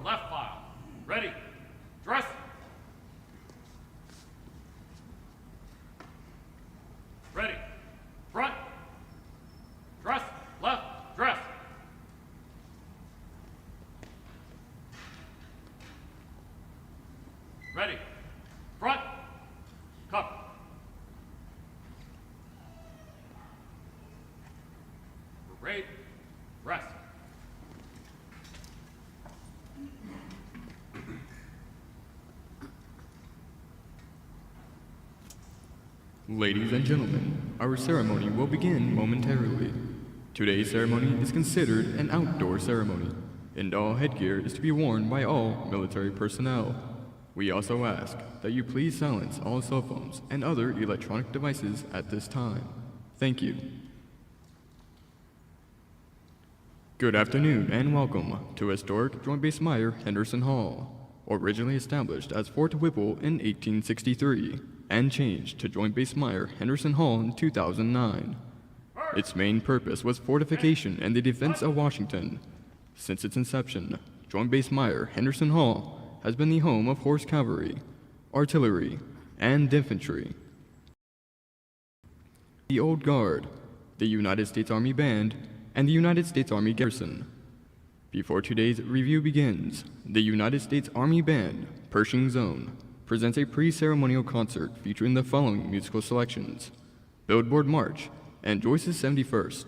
left file. Ready. Dress. Ready. Front. Dress. Left. Dress. Ready. Front. Cover. Parade. Rest. Ladies and gentlemen, our ceremony will begin momentarily. Today's ceremony is considered an outdoor ceremony, and all headgear is to be worn by all military personnel. We also ask that you please silence all cell phones and other electronic devices at this time. Thank you. Good afternoon and welcome to historic Joint Base Myer, Henderson Hall, originally established as Fort Whipple in 1863 and changed to Joint Base Myer, Henderson Hall in 2009. Its main purpose was fortification and the defense of Washington. Since its inception, Joint Base Myer, Henderson Hall has been the home of horse cavalry, artillery, and infantry. The Old Guard, the United States Army Band, and the United States Army Garrison. Before today's review begins, the United States Army Band, Pershing Zone, presents a pre-ceremonial concert featuring the following musical selections: Billboard March and Joyce's 71st.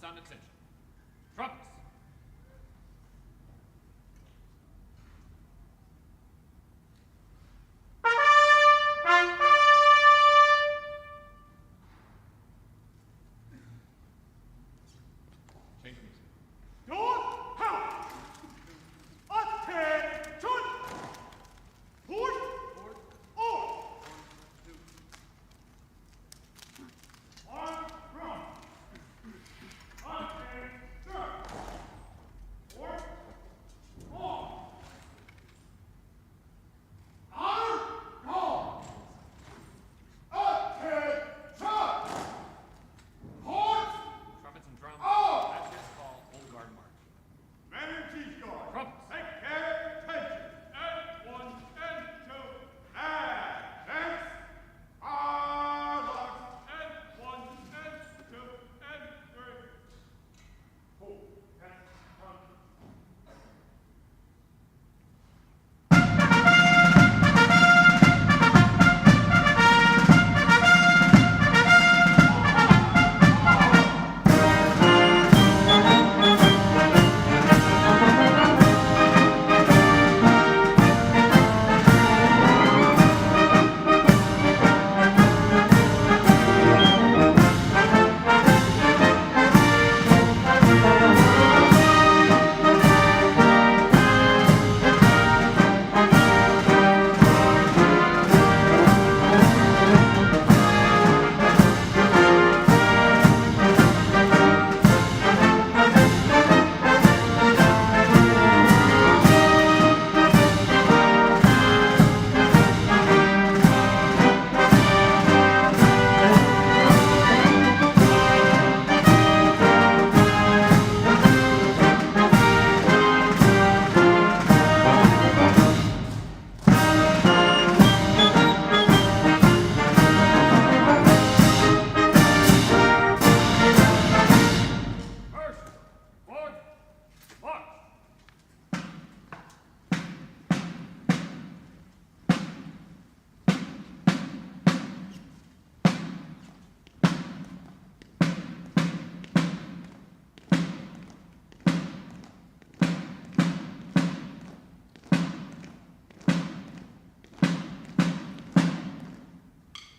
sound attention. Trumpets. Change music. Trumpets and drums. That's his call. Old Guard March. Trumpets. March.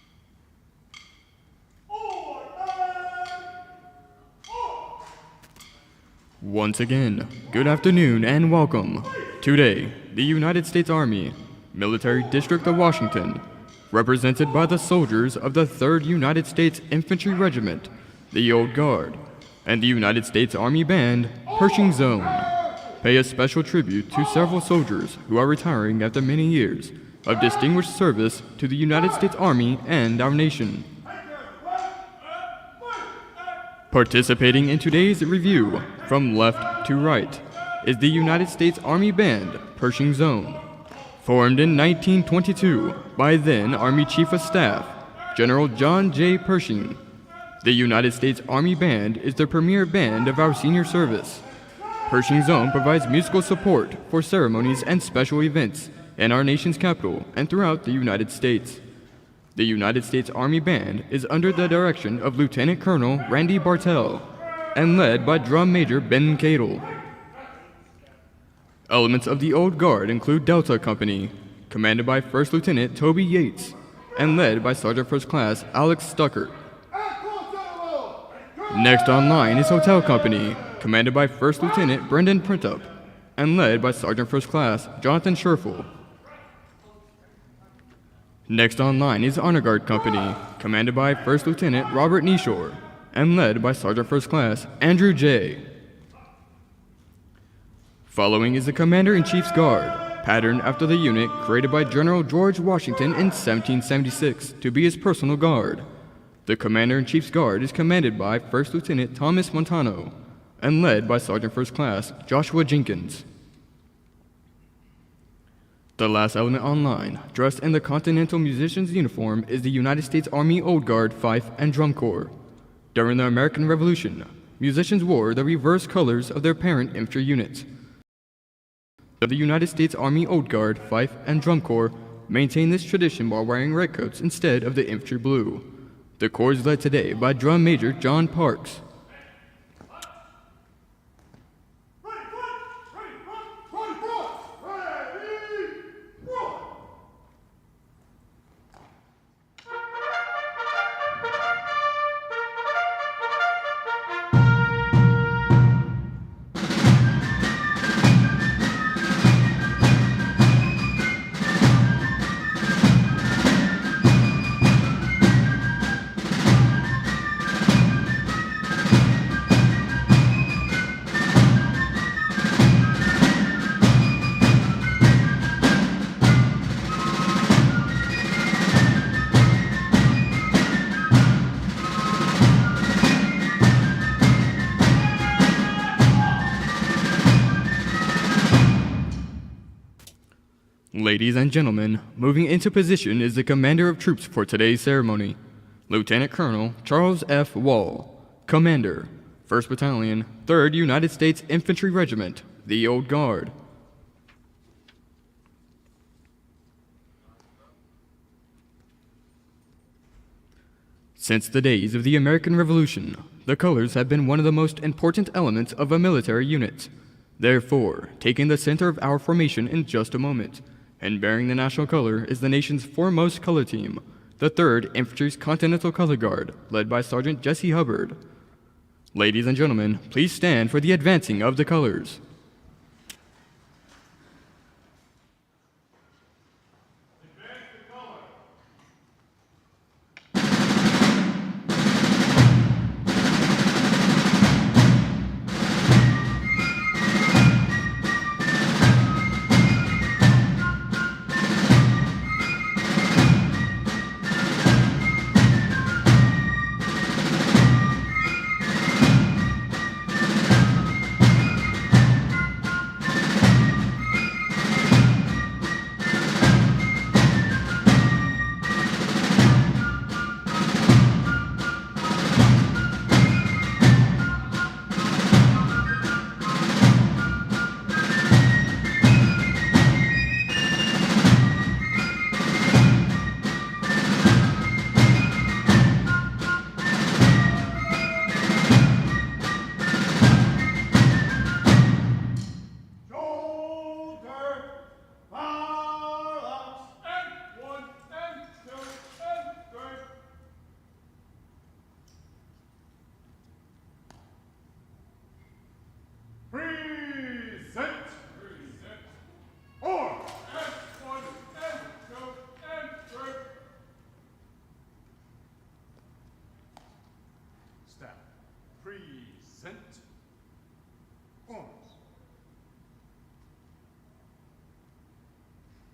Forward. March. Once again, good afternoon and welcome. Today, the United States Army, Military District of Washington, represented by the soldiers of the 3rd United States Infantry Regiment, the Old Guard, and the United States Army Band, Pershing Zone, pay a special tribute to several soldiers who are retiring after many years of distinguished service to the United States Army and our nation. Participating in today's review, from left to right, is the United States Army Band, Pershing Zone. Formed in 1922 by then Army Chief of Staff, General John J. Pershing. The United States Army Band is the premier band of our senior service. Pershing Zone provides musical support for ceremonies and special events in our nation's capital and throughout the United States. The United States Army Band is under the direction of Lieutenant Colonel Randy Bartell and led by Drum Major Ben Cadle. Elements of the Old Guard include Delta Company, commanded by First Lieutenant Toby Yates and led by Sergeant First Class Alex Stuckert. Next on line is Hotel Company, commanded by First Lieutenant Brendan Printup and led by Sergeant First Class Jonathan Scherfel. Next on line is Honor Guard Company, commanded by First Lieutenant Robert Neeshore and led by Sergeant First Class Andrew J. Following is the Commander-in-Chief's Guard, patterned after the unit created by General George Washington in 1776 to be his personal guard. The Commander-in-Chief's Guard is commanded by First Lieutenant Thomas Montano and led by Sergeant First Class Joshua Jenkins. The last element on line, dressed in the Continental Musician's uniform, is the United States Army Old Guard Fife and Drum Corps. During the American Revolution, musicians wore the reverse colors of their parent infantry units. The United States Army Old Guard Fife and Drum Corps maintain this tradition while wearing redcoats instead of the infantry blue. The corps is led today by Drum Major John Parks. Ladies and gentlemen, moving into position is the commander of troops for today's ceremony, Lieutenant Colonel Charles F. Wall, Commander, 1st Battalion, 3rd United States Infantry Regiment, the Old Guard. Since the days of the American Revolution, the colors have been one of the most important elements of a military unit. Therefore, taking the center of our formation in just a moment, and bearing the national color is the nation's foremost color team, the 3rd Infantry's Continental Color Guard, led by Sergeant Jesse Hubbard. Ladies and gentlemen, please stand for the advancing of the colors. Present. Arms.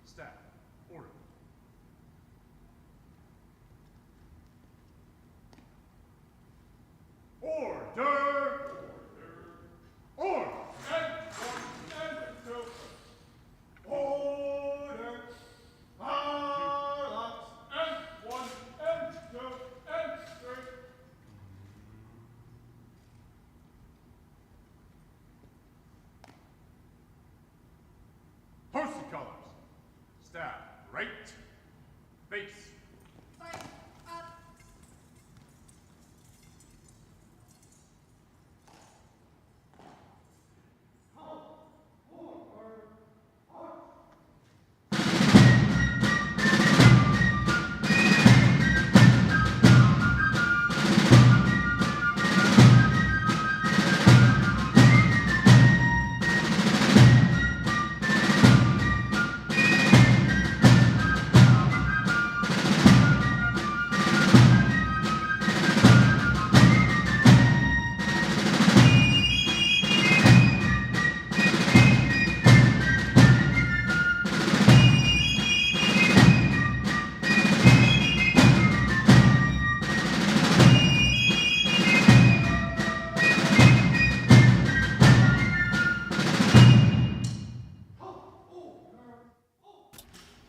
Staff. Order. Order. Order. And one and two. Order. Parlance. And one and two and three. Post the colors. Staff right. Face. Fight up.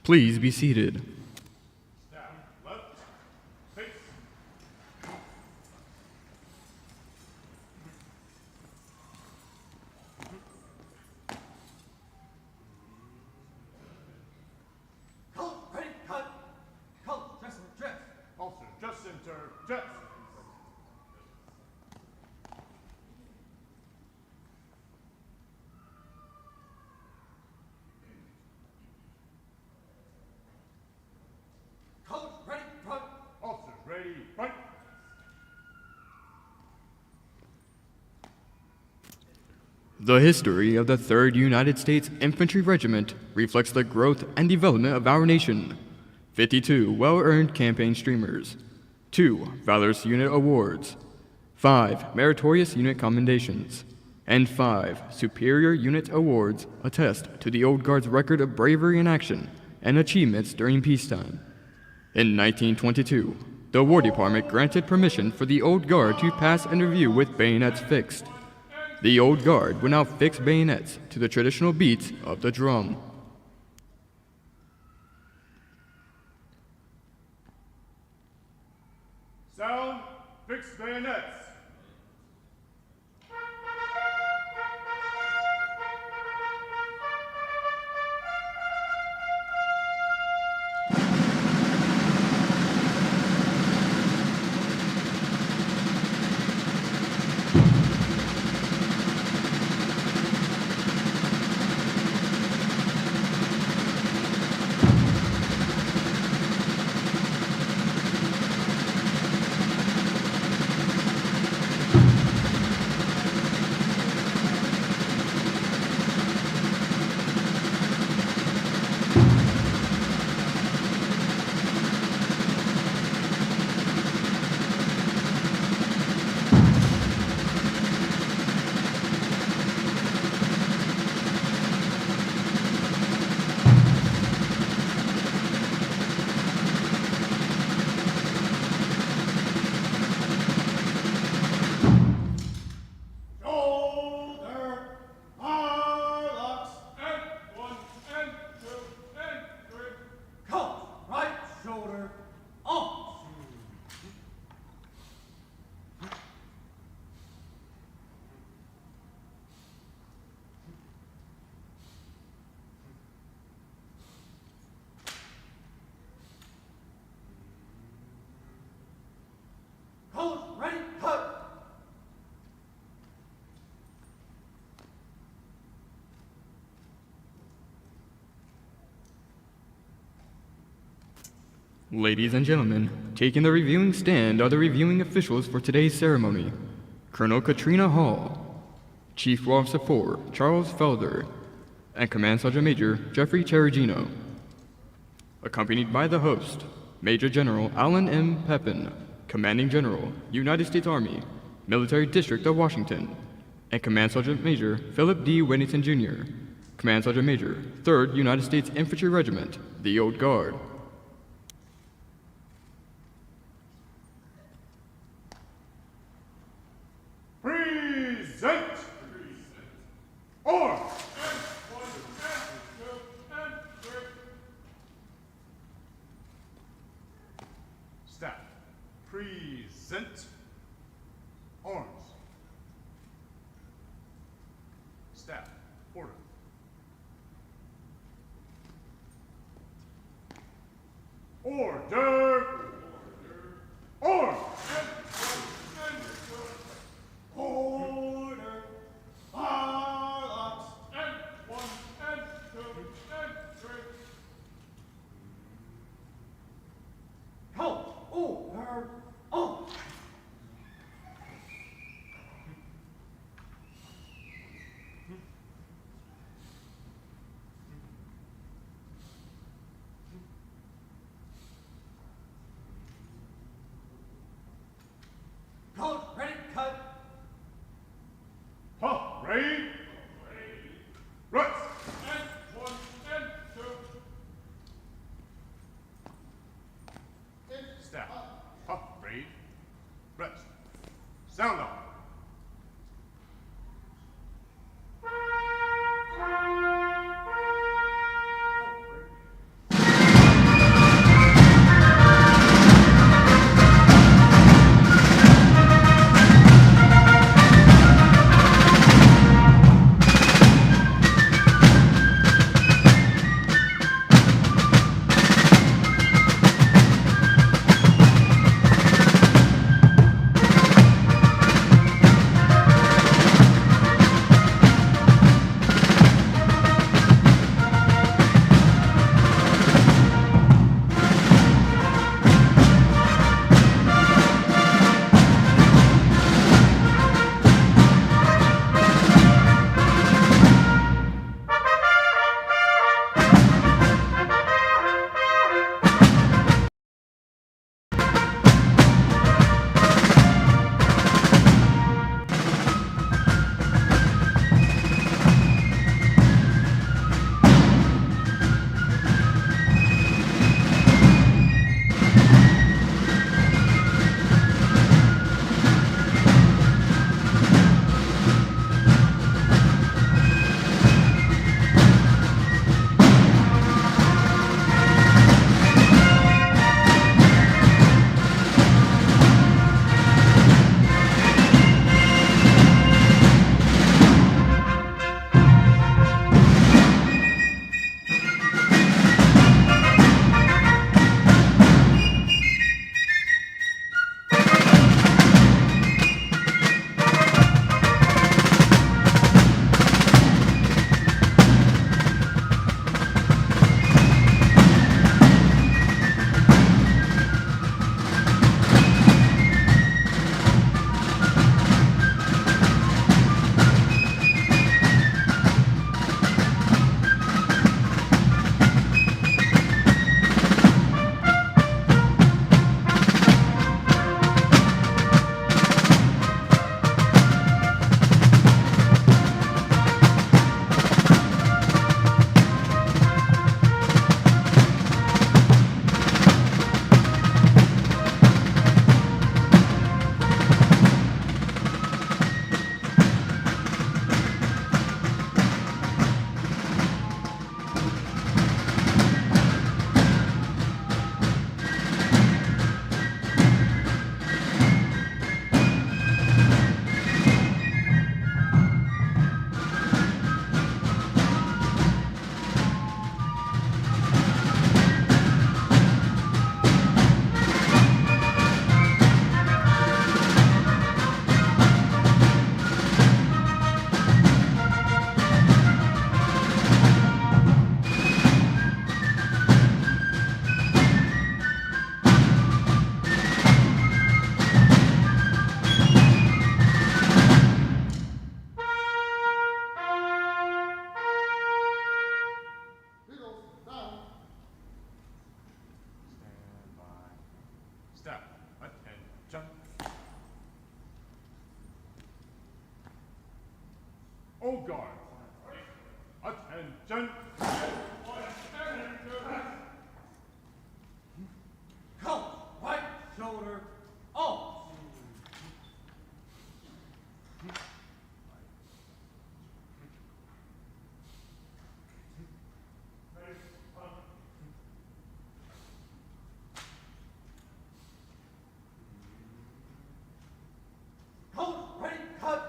Please be seated. Staff left. Face. Color, ready, cut. Color, dress, dress. Officer, just enter. Dress. Color, ready, front. Officers ready. Front. The history of the 3rd United States Infantry Regiment reflects the growth and development of our nation. 52 well-earned campaign streamers, 2 Valorous Unit Awards, 5 Meritorious Unit Commendations, and 5 Superior Unit Awards attest to the Old Guard's record of bravery in action and achievements during peacetime. In 1922, the War Department granted permission for the Old Guard to pass and review with bayonets fixed. The Old Guard would now fix bayonets to the traditional beats of the drum. Ladies and gentlemen, taking the reviewing stand are the reviewing officials for today's ceremony. Colonel Katrina Hall, Chief Officer 4 Charles Felder, and Command Sergeant Major Jeffrey Terragino. Accompanied by the host, Major General Alan M. Pepin, Commanding General, United States Army, Military District of Washington, and Command Sergeant Major Philip D. Whittington Jr., Command Sergeant Major, 3rd United States Infantry Regiment, the Old Guard. Present! Or! Staff, present. Arms. Staff, order. Order! Order! Order! Firearms! And 1, and 2, and 3. Halt! Order! Oh! Old guard. Attention. One and two. Come, right shoulder, off. Colors, ready, cut.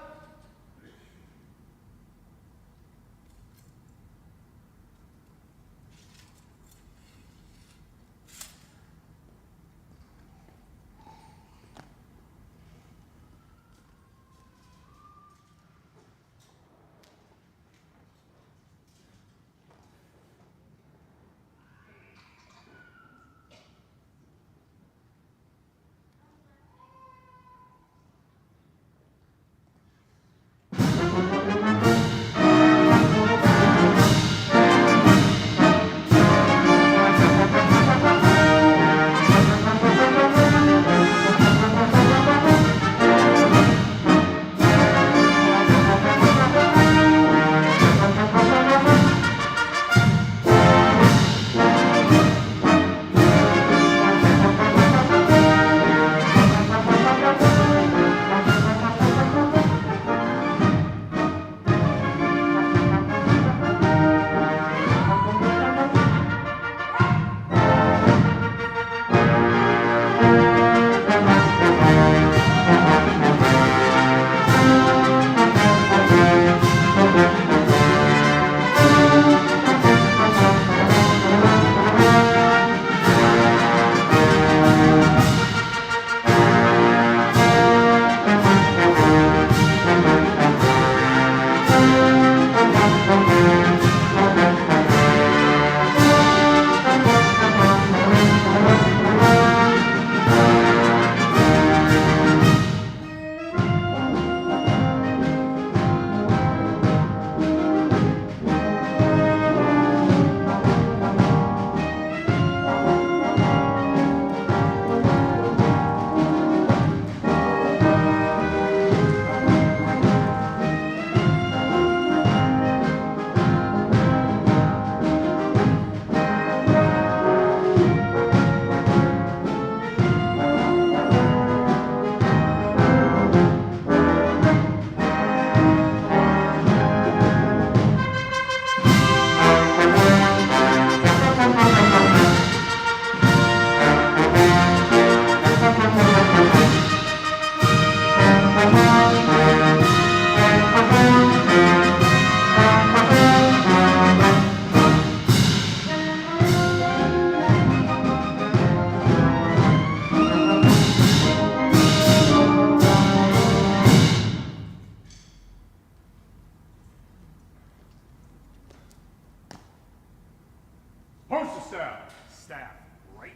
Post the staff. Staff right.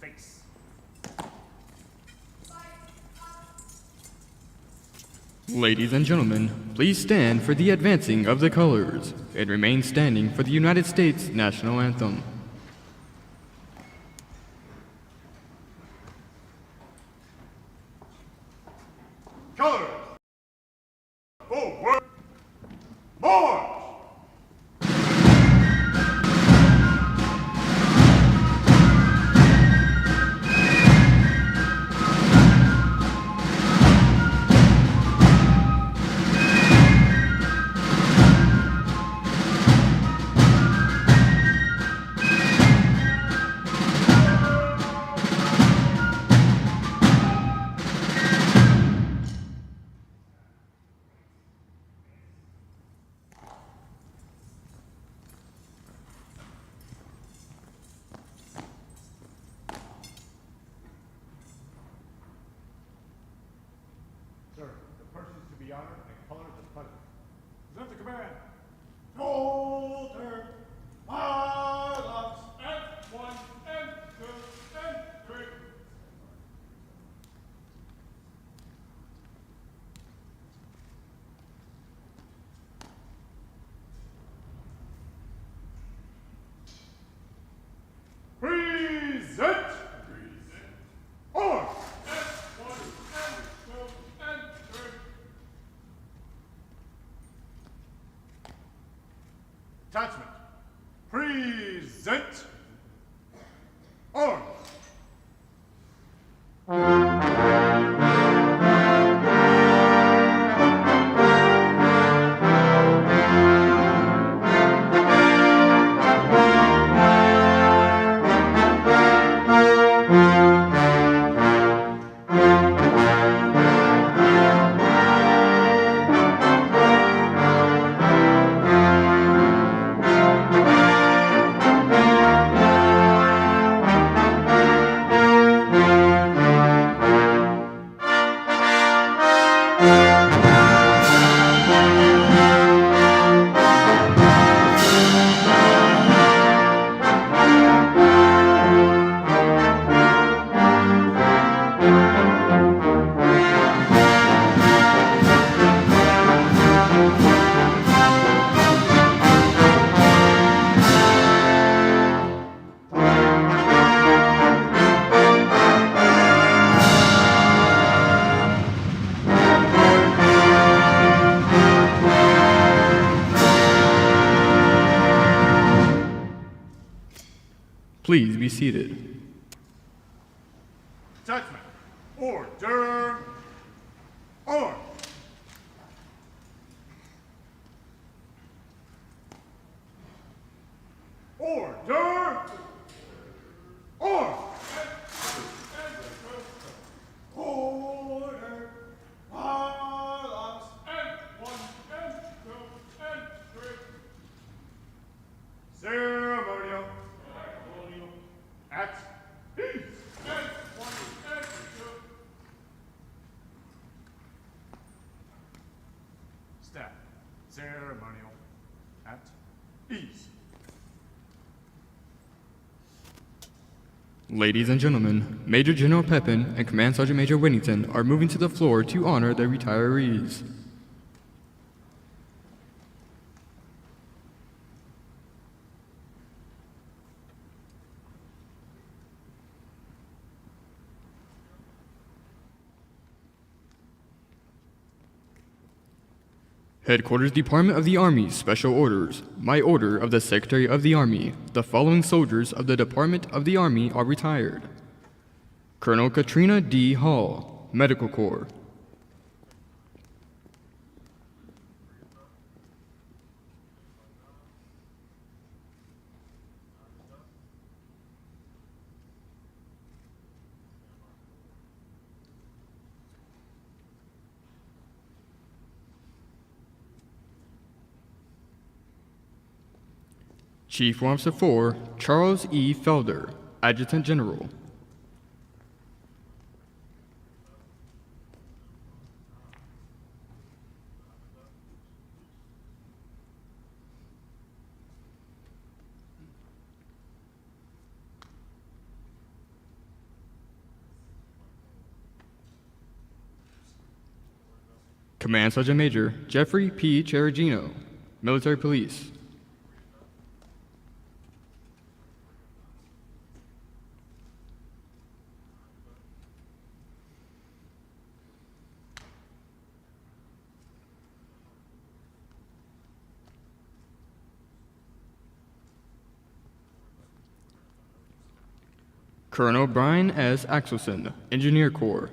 Face. Ladies and gentlemen, please stand for the advancing of the colors and remain standing for the United States national anthem. Colors. Forward. March. Sir, the persons to be honored and colors as present. Present the command. Shoulder. March. And one, and two, and three. Present. On. And one, and two, and three. Attachment. Present. Arms. Please be seated. Attachment. Order. Arms. Order. Arms. Order. Arms. And 1 and 2 and 3. Ceremonial. At ease. And 1 and 2. Staff. Ceremonial. At ease. Ladies and gentlemen, Major General Pepin and Command Sergeant Major Whittington are moving to the floor to honor their retirees. Headquarters Department of the Army Special Orders. By order of the Secretary of the Army, the following soldiers of the Department of the Army are retired. Colonel Katrina D. Hall, Medical Corps. Chief Officer 4, Charles E. Felder, Adjutant General. Command Sergeant Major Jeffrey P. Cherigino, Military Police. Colonel Brian S. Axelson, Engineer Corps.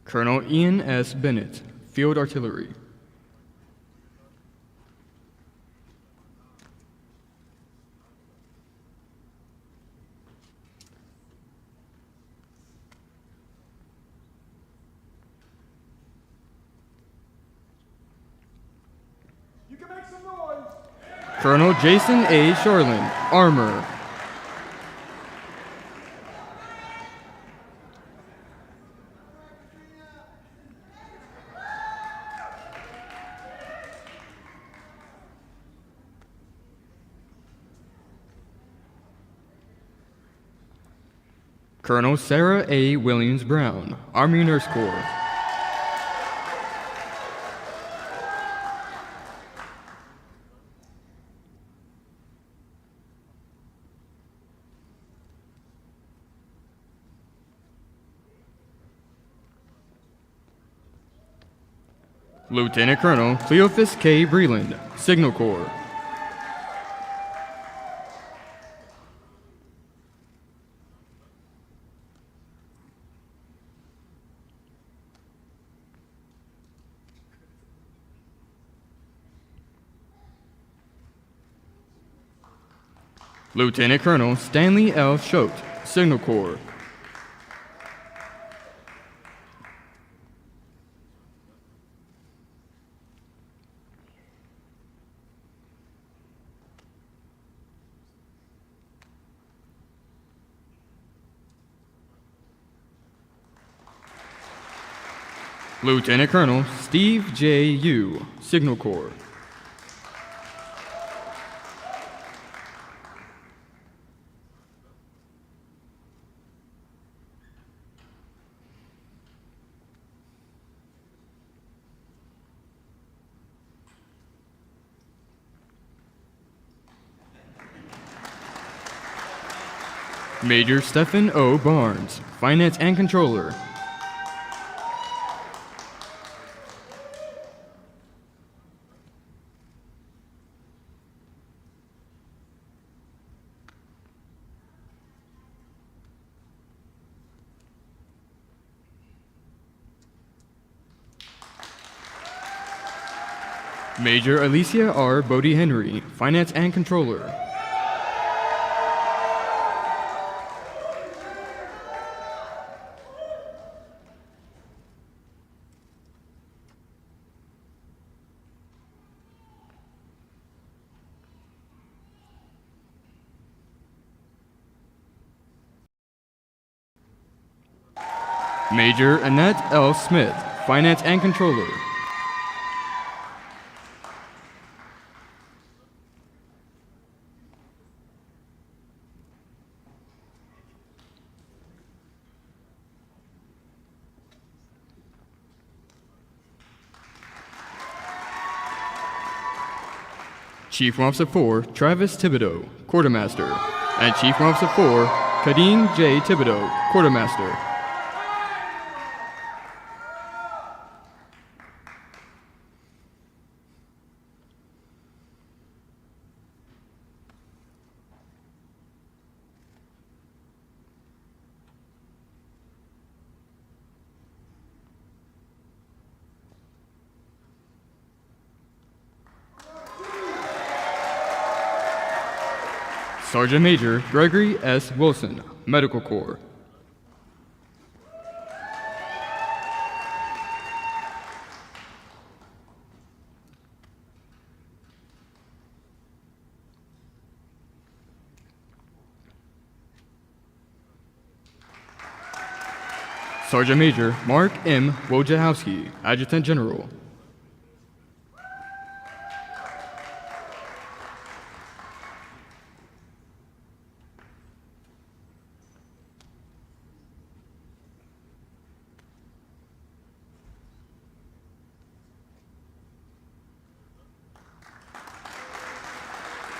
Colonel Ian S. Bennett, Field Artillery. You can make some noise. Colonel Jason A. Charlin, Armor. Colonel Sarah A. Williams Brown, Army Nurse Corps. Lieutenant Colonel Cleophas K. Breland, Signal Corps. Lieutenant Colonel Stanley L. Schote, Signal Corps. Lieutenant Colonel Steve J. Yu, Signal Corps. Major Stephen O. Barnes, Finance and Controller. Major Alicia R. Bodie Henry, Finance and Controller. Major Annette L. Smith, Finance and Controller. Chief Officer 4, Travis Thibodeau, Quartermaster, and Chief Officer 4, Kadeen J. Thibodeau, Quartermaster. Sergeant Major Gregory S. Wilson, Medical Corps. Sergeant Major Mark M. Wojciechowski, Adjutant General.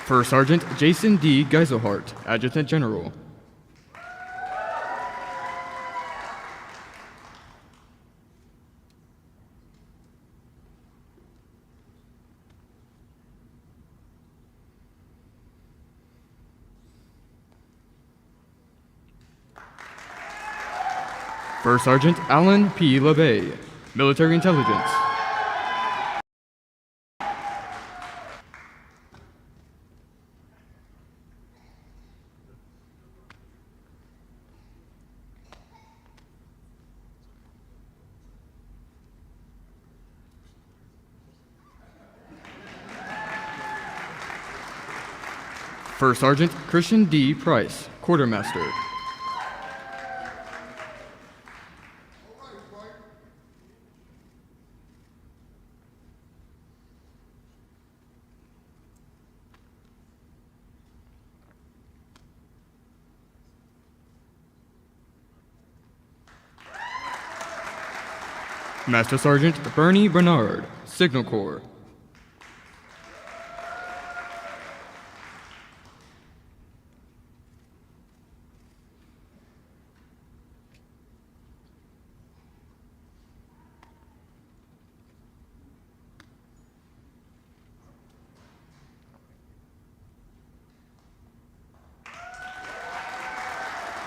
First Sergeant Jason D. Geiselhart, Adjutant General. First Sergeant Alan P. LeBay, Military Intelligence. First Sergeant Christian D. Price, Quartermaster. Master Sergeant Bernie Bernard, Signal Corps.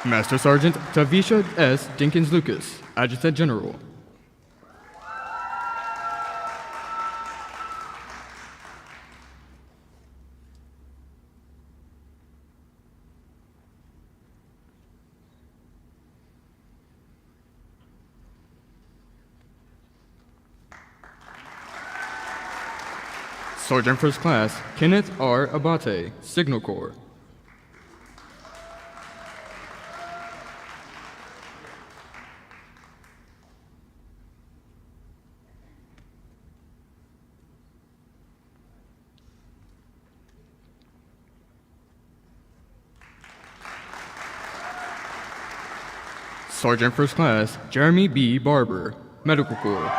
Master Sergeant Tavisha S. Dinkins Lucas, Adjutant General. Sergeant First Class Kenneth R. Abate, Signal Corps. Sergeant First Class Jeremy B. Barber, Medical Corps.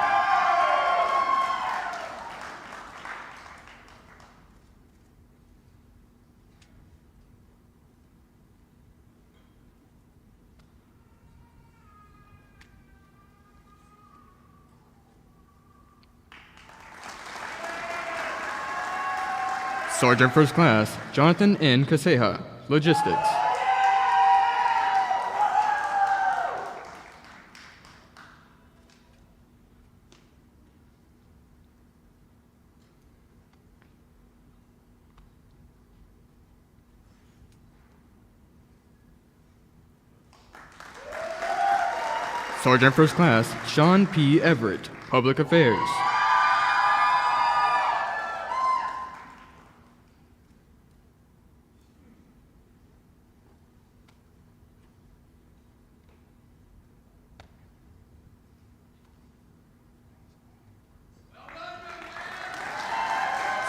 Sergeant First Class Jonathan N. Kaseha, Logistics. Sergeant First Class Sean P. Everett, Public Affairs.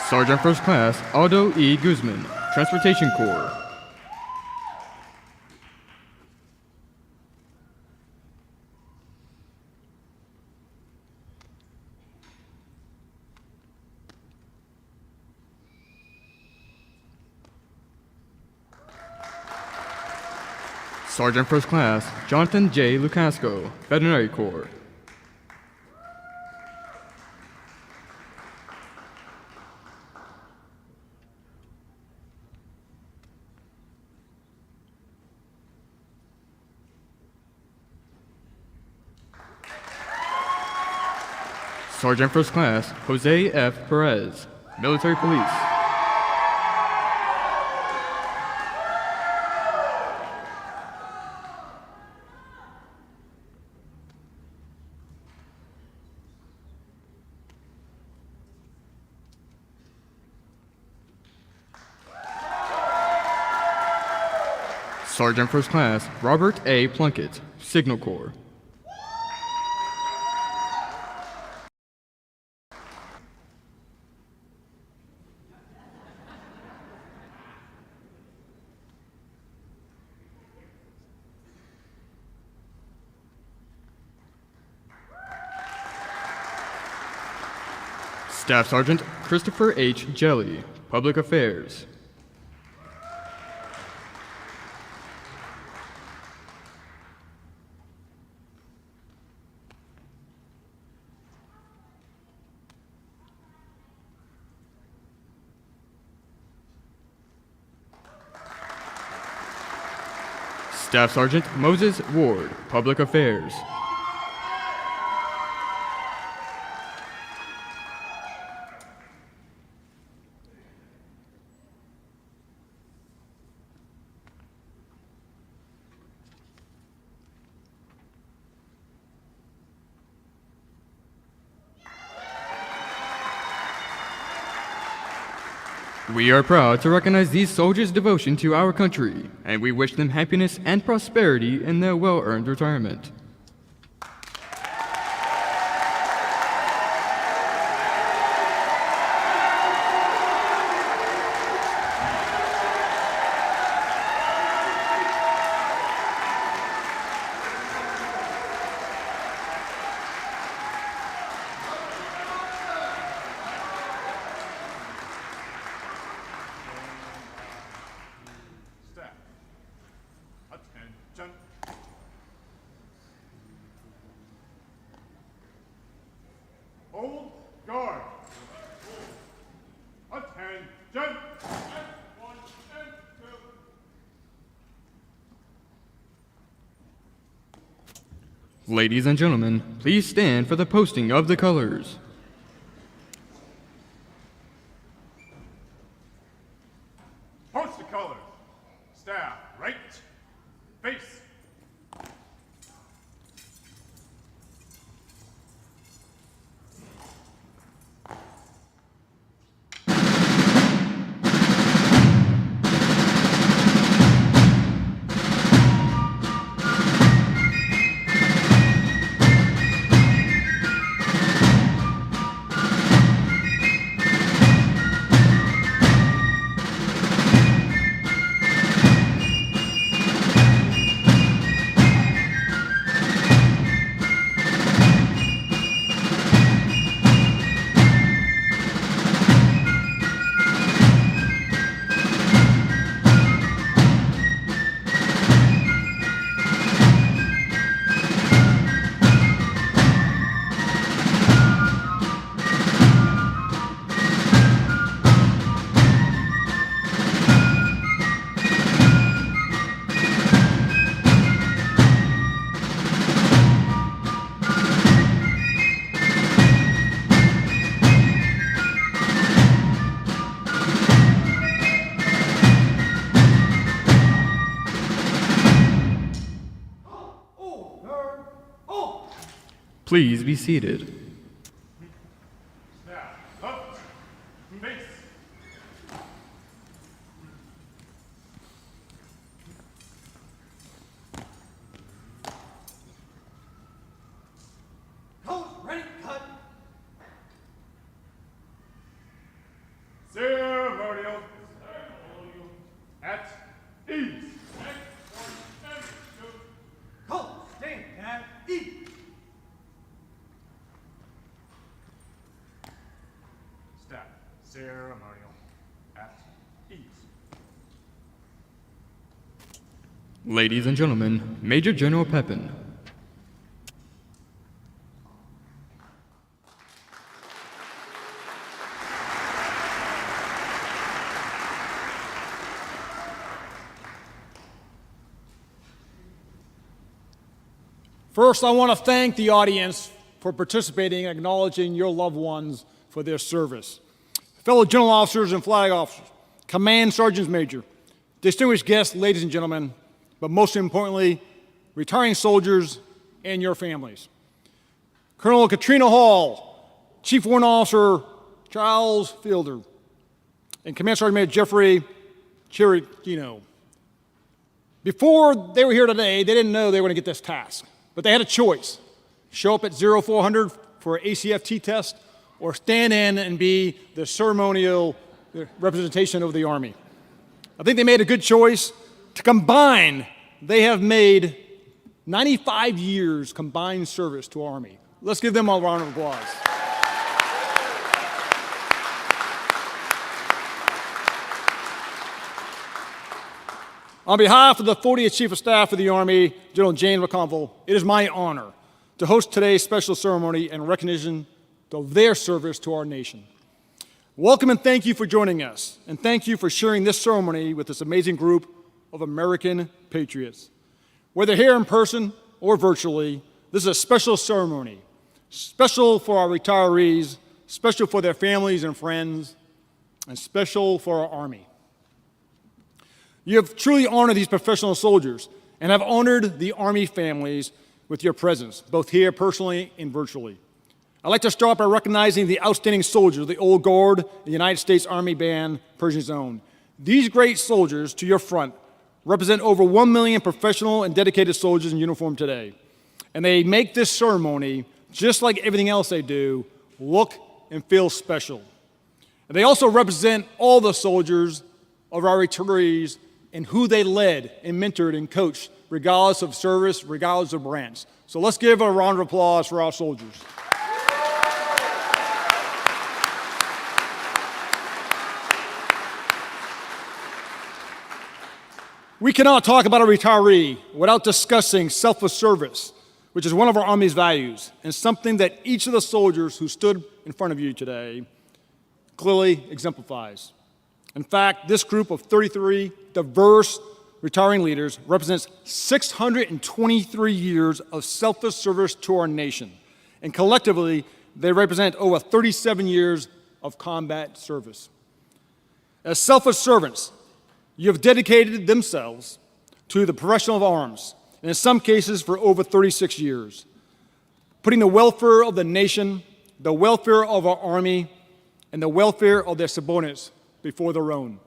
Sergeant First Class Aldo E. Guzman, Transportation Corps. Sergeant First Class Jonathan J. Lucasco, Veterinary Corps. Sergeant First Class Jose F. Perez, Military Police. Sergeant First Class Robert A. Plunkett, Signal Corps. Staff Sergeant Christopher H. Jelly, Public Affairs. Staff Sergeant Moses Ward, Public Affairs. We are proud to recognize these soldiers' devotion to our country, and we wish them happiness and prosperity in their well-earned retirement. Staff. Attention. Hold guard. Attention. And one and two. Ladies and gentlemen, please stand for the posting of the colors. Post the colors. Staff, right, face. Please be seated. Staff, left, face. Colors, ready, cut. Ceremonial. At ease. Colors, stand at ease. Staff, ceremonial. At ease. Ladies and gentlemen, Major General Pepin. First, I want to thank the audience for participating and acknowledging your loved ones for their service. Fellow general officers and flag officers, command sergeants major, distinguished guests, ladies and gentlemen, but most importantly, retiring soldiers and your families. Colonel Katrina Hall, Chief Warrant Officer Charles Fielder, and Command Sergeant Major Jeffrey Chiricino. Before they were here today, they didn't know they were going to get this task. But they had a choice: show up at 0400 for an ACFT test, or stand in and be the ceremonial representation of the Army. I think they made a good choice. To combine, they have made 95 years combined service to our Army. Let's give them a round of applause. On behalf of the 40th Chief of Staff of the Army, General James McConville, it is my honor to host today's special ceremony in recognition of their service to our nation. Welcome and thank you for joining us, and thank you for sharing this ceremony with this amazing group of American patriots. Whether here in person or virtually, this is a special ceremony, special for our retirees, special for their families and friends, and special for our Army. You have truly honored these professional soldiers and have honored the Army families with your presence, both here personally and virtually. I'd like to start by recognizing the outstanding soldiers of the Old Guard, the United States Army Band, Pershing Zone. These great soldiers to your front represent over 1 million professional and dedicated soldiers in uniform today. And they make this ceremony, just like everything else they do, look and feel special. And they also represent all the soldiers of our retirees and who they led and mentored and coached, regardless of service, regardless of branch. So let's give a round of applause for our soldiers. We cannot talk about a retiree without discussing selfless service, which is one of our Army's values, and something that each of the soldiers who stood in front of you today clearly exemplifies. In fact, this group of 33 diverse retiring leaders represents 623 years of selfless service to our nation. And collectively, they represent over 37 years of combat service. As selfless servants, you have dedicated themselves to the profession of arms, and in some cases for over 36 years, putting the welfare of the nation, the welfare of our Army, and the welfare of their subordinates before their own.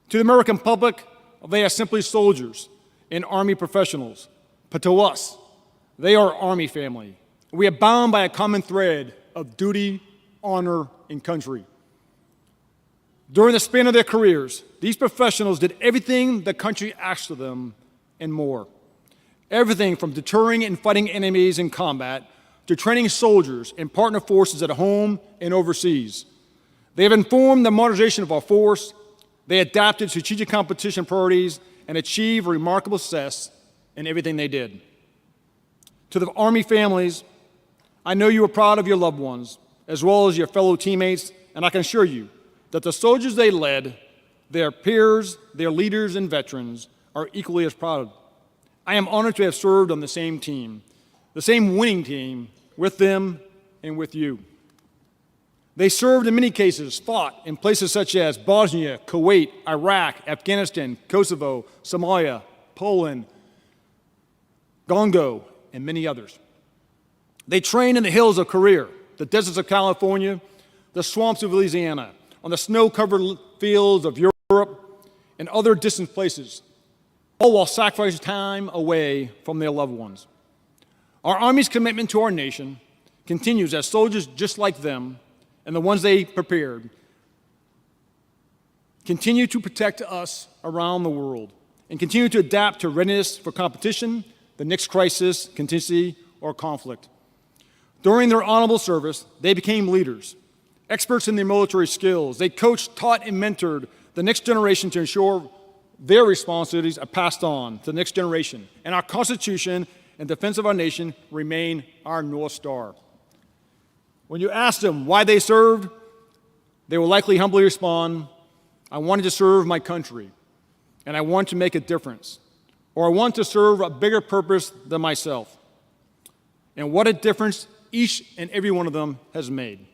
To the American public, they are simply soldiers and Army professionals, but to us, they are Army family. We are bound by a common thread of duty, honor, and country. During the span of their careers, these professionals did everything the country asked of them and more. Everything from deterring and fighting enemies in combat to training soldiers and partner forces at home and overseas. They have informed the modernization of our force, they adapted strategic competition priorities, and achieved remarkable success in everything they did. To the Army families, I know you are proud of your loved ones, as well as your fellow teammates, and I can assure you that the soldiers they led, their peers, their leaders, and veterans are equally as proud. I am honored to have served on the same team, the same winning team, with them and with you. They served in many cases, fought in places such as Bosnia, Kuwait, Iraq, Afghanistan, Kosovo, Somalia, Poland, Congo, and many others. They trained in the hills of Korea, the deserts of California, the swamps of Louisiana, on the snow-covered fields of Europe, and other distant places, all while sacrificing time away from their loved ones. Our Army's commitment to our nation continues as soldiers just like them and the ones they prepared continue to protect us around the world and continue to adapt to readiness for competition, the next crisis, contingency, or conflict. During their honorable service, they became leaders, experts in their military skills. They coached, taught, and mentored the next generation to ensure their responsibilities are passed on to the next generation. And our Constitution and defense of our nation remain our North Star. When you ask them why they served, they will likely humbly respond, I wanted to serve my country, and I want to make a difference, or I want to serve a bigger purpose than myself. And what a difference each and every one of them has made.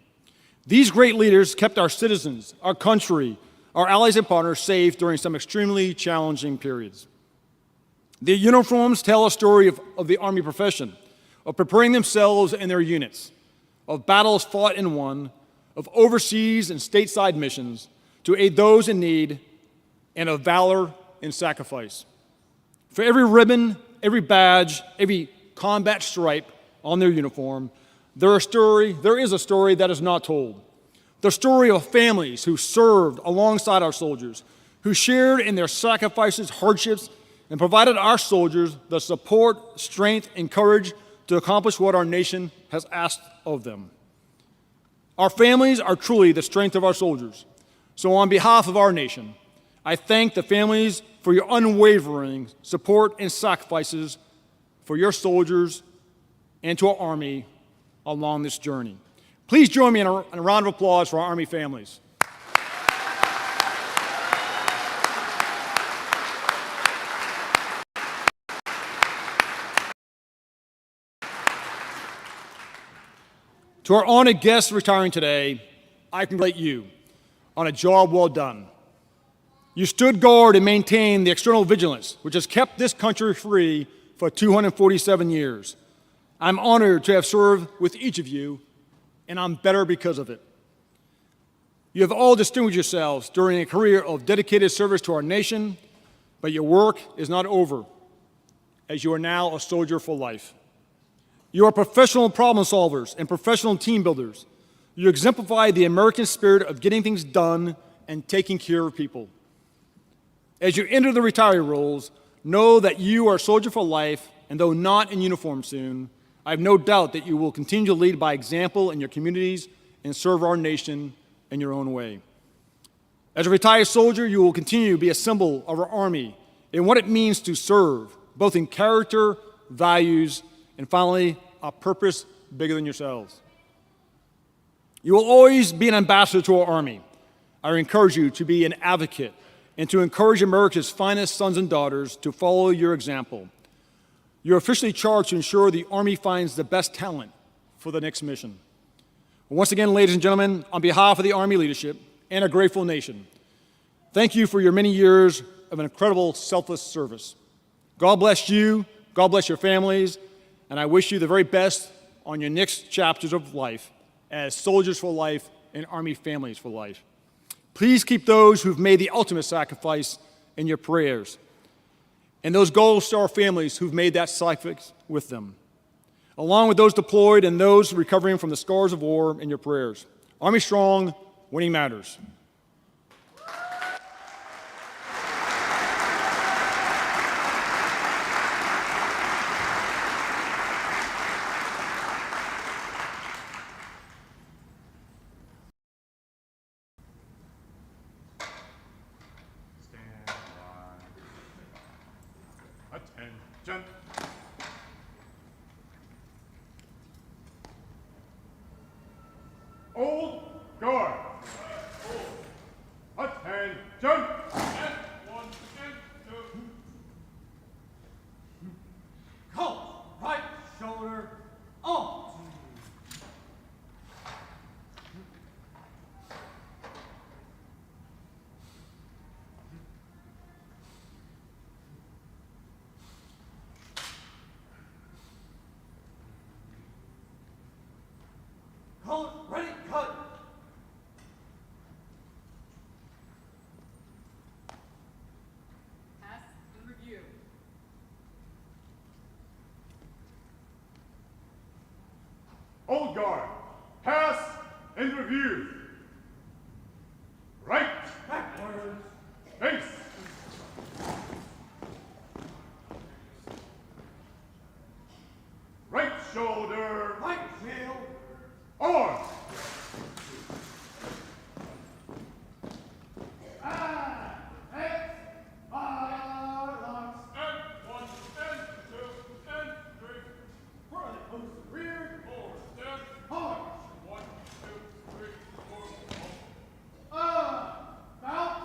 These great leaders kept our citizens, our country, our allies and partners safe during some extremely challenging periods. Their uniforms tell a story of the Army profession, of preparing themselves and their units, of battles fought and won, of overseas and stateside missions to aid those in need, and of valor and sacrifice. For every ribbon, every badge, every combat stripe on their uniform, there is a story that is not told. The story of families who served alongside our soldiers, who shared in their sacrifices, hardships, and provided our soldiers the support, strength, and courage to accomplish what our nation has asked of them. Our families are truly the strength of our soldiers. So on behalf of our nation, I thank the families for your unwavering support and sacrifices for your soldiers and to our Army along this journey. Please join me in a round of applause for our Army families. To our honored guests retiring today, I congratulate you on a job well done. You stood guard and maintained the external vigilance which has kept this country free for 247 years. I'm honored to have served with each of you, and I'm better because of it. You have all distinguished yourselves during a career of dedicated service to our nation, but your work is not over, as you are now a soldier for life. You are professional problem solvers and professional team builders. You exemplify the American spirit of getting things done and taking care of people. As you enter the retiree roles, know that you are a soldier for life, and though not in uniform soon, I have no doubt that you will continue to lead by example in your communities and serve our nation in your own way. As a retired soldier, you will continue to be a symbol of our Army and what it means to serve, both in character, values, and finally, a purpose bigger than yourselves. You will always be an ambassador to our Army. I encourage you to be an advocate and to encourage America's finest sons and daughters to follow your example. You're officially charged to ensure the Army finds the best talent for the next mission. Once again, ladies and gentlemen, on behalf of the Army leadership and a grateful nation, thank you for your many years of an incredible selfless service. God bless you, God bless your families, and I wish you the very best on your next chapters of life as soldiers for life and Army families for life. Please keep those who've made the ultimate sacrifice in your prayers, and those Gold Star families who've made that sacrifice with them, along with those deployed and those recovering from the scars of war in your prayers. Army strong, winning matters. Stand by. Attention. Old guard. Attention. And one and two. Colors, right shoulder, on. Colors, ready, cut. Pass and review. Old guard. Pass and review. Right. Backwards. Face. Right shoulder. Right shield. Arm. And one and two and three. Front, close to rear. Four. Step. Hard. 1, 2, 3, 4. Bounce.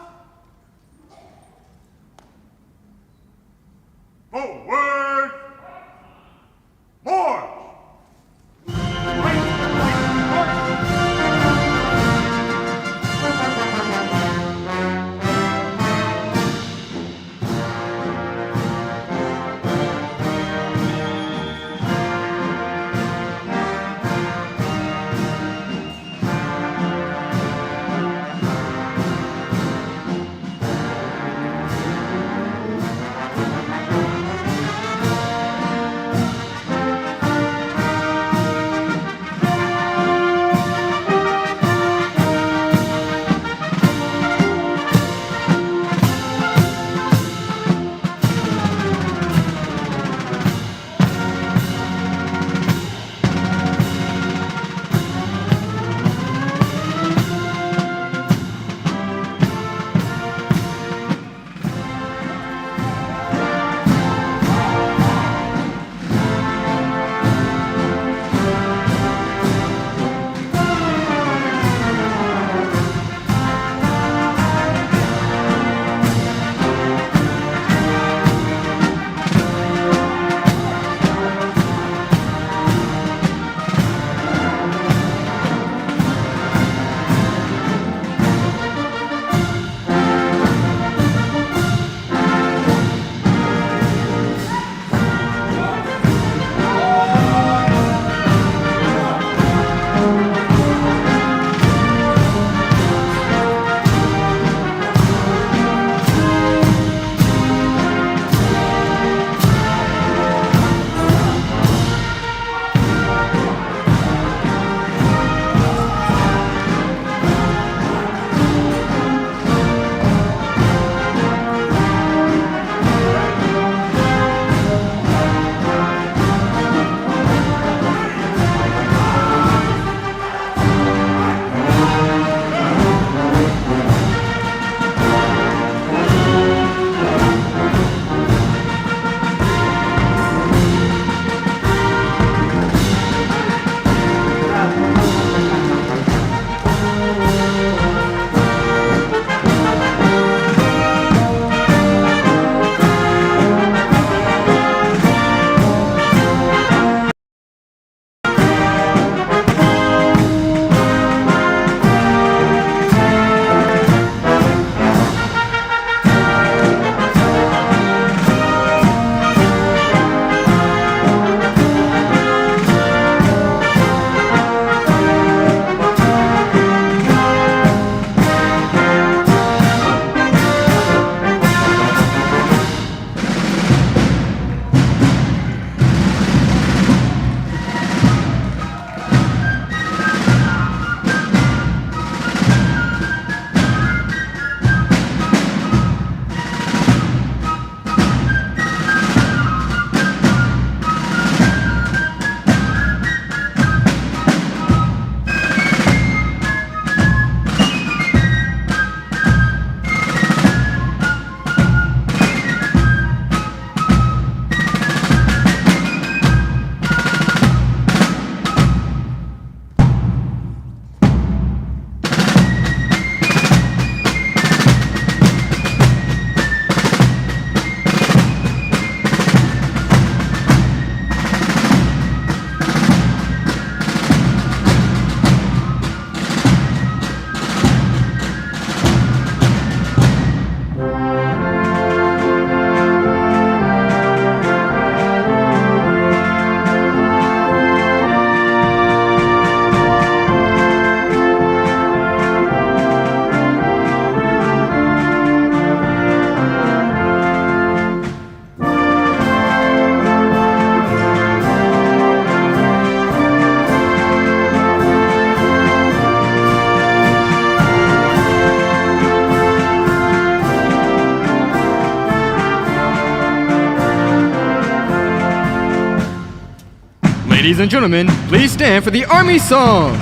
Ladies and gentlemen, please stand for the Army song.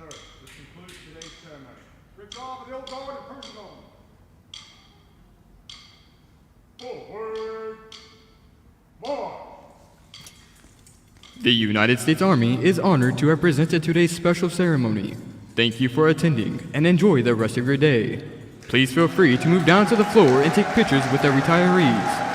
Sir, this concludes today's ceremony. Good job of the old guard and personal. Forward. March. The United States Army is honored to have presented today's special ceremony. Thank you for attending and enjoy the rest of your day. Please feel free to move down to the floor and take pictures with the retirees.